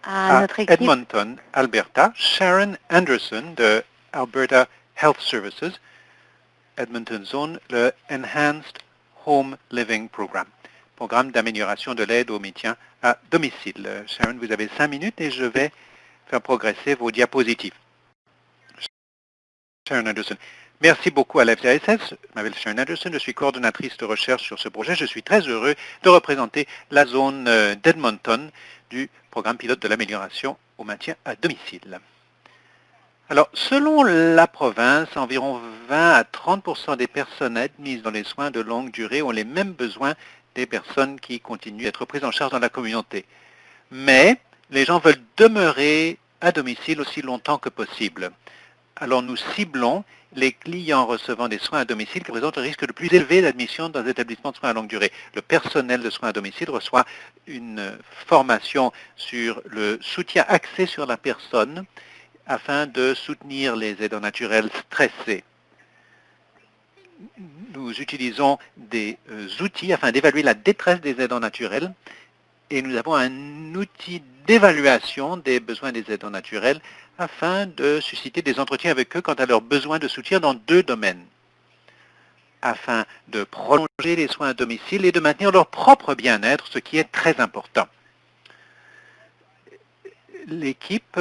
à À notre équipe Edmonton, Alberta, Sharon Anderson de Alberta Health Services, Edmonton Zone, le Enhanced Home Living Program, programme d'amélioration de l'aide aux maintien à domicile. Sharon, vous avez 5 minutes et je vais faire progresser vos diapositives. Sharon Anderson. Merci beaucoup à l'FCASS. Je m'appelle Sharon Anderson, je suis coordonnatrice de recherche sur ce projet. Je suis très heureux de représenter la zone d'Edmonton du programme pilote de l'amélioration au maintien à domicile. Alors, selon la province, environ 20 à 30% des personnes admises dans les soins de longue durée ont les mêmes besoins des personnes qui continuent à être prises en charge dans la communauté. Mais les gens veulent demeurer à domicile aussi longtemps que possible. Alors, nous ciblons les clients recevant des soins à domicile qui présentent le risque le plus élevé d'admission dans les établissements de soins à longue durée. Le personnel de soins à domicile reçoit une formation sur le soutien axé sur la personne afin de soutenir les aidants naturels stressés. Nous utilisons des outils afin d'évaluer la détresse des aidants naturels et nous avons un outil d'évaluation des besoins des aidants naturels afin de susciter des entretiens avec eux quant à leurs besoins de soutien dans 2 domaines, afin de prolonger les soins à domicile et de maintenir leur propre bien-être, ce qui est très important. L'équipe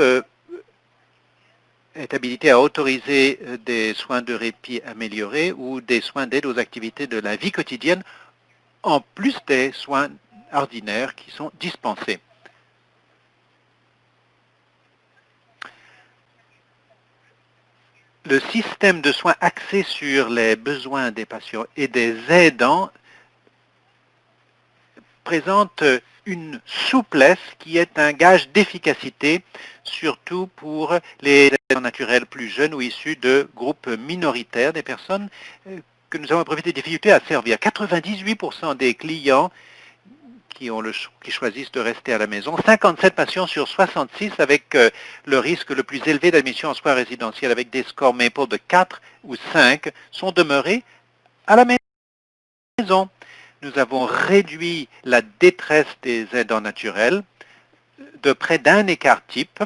est habilitée à autoriser des soins de répit améliorés ou des soins d'aide aux activités de la vie quotidienne, en plus des soins ordinaires qui sont dispensés. Le système de soins axé sur les besoins des patients et des aidants présente une souplesse qui est un gage d'efficacité, surtout pour les aidants naturels plus jeunes ou issus de groupes minoritaires, des personnes que nous avons éprouvé des difficultés à servir. 98% des clients qui choisissent de rester à la maison, 57 patients sur 66 avec le risque le plus élevé d'admission en soins résidentiels avec des scores MAPLE de 4 ou 5 sont demeurés à la maison. Nous avons réduit la détresse des aidants naturels de près d'un écart type.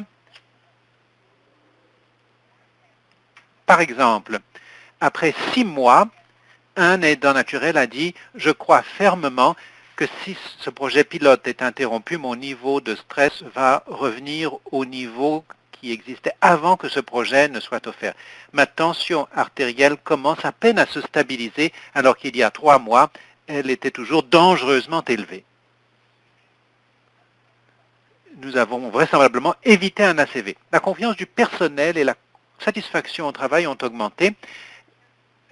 Par exemple, après 6 mois, un aidant naturel a dit « Je crois fermement que si ce projet pilote est interrompu, mon niveau de stress va revenir au niveau qui existait avant que ce projet ne soit offert. Ma tension artérielle commence à peine à se stabiliser alors qu'il y a 3 mois, elle était toujours dangereusement élevée. » Nous avons vraisemblablement évité un ACV. La confiance du personnel et la satisfaction au travail ont augmenté.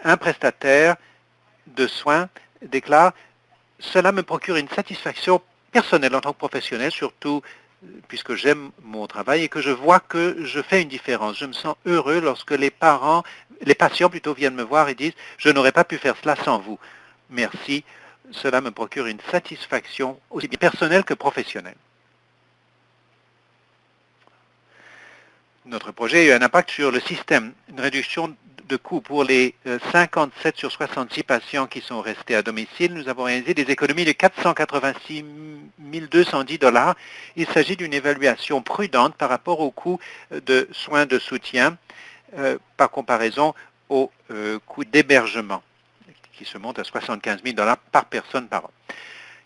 Un prestataire de soins déclare « Cela me procure une satisfaction personnelle en tant que professionnel, surtout puisque j'aime mon travail et que je vois que je fais une différence. Je me sens heureux lorsque les patients viennent me voir et disent « Je n'aurais pas pu faire cela sans vous. Merci, cela me procure une satisfaction aussi bien personnelle que professionnelle. » Notre projet a eu un impact sur le système, une réduction de coûts pour les 57 sur 66 patients qui sont restés à domicile. Nous avons réalisé des économies de 486 210 $. Il s'agit d'une évaluation prudente par rapport au coût de soins de soutien par comparaison au coût d'hébergement qui se monte à 75 000 $ par personne par an.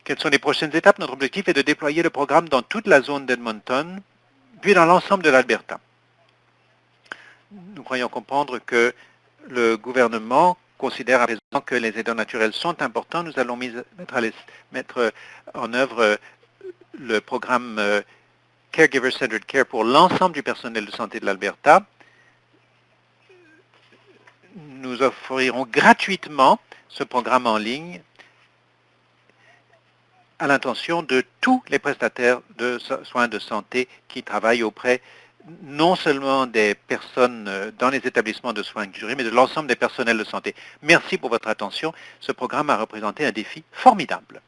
Quelles sont les prochaines étapes? Notre objectif est de déployer le programme dans toute la zone d'Edmonton, puis dans l'ensemble de l'Alberta. Nous croyons comprendre que le gouvernement considère à raison que les aidants naturels sont importants. Nous allons mettre en œuvre le programme Caregiver Centered Care pour l'ensemble du personnel de santé de l'Alberta. Nous offrirons gratuitement ce programme en ligne à l'intention de tous les prestataires de soins de santé qui travaillent auprès non seulement des personnes dans les établissements de soins de durée, mais de l'ensemble des personnels de santé. Merci pour votre attention. Ce programme a représenté un défi formidable.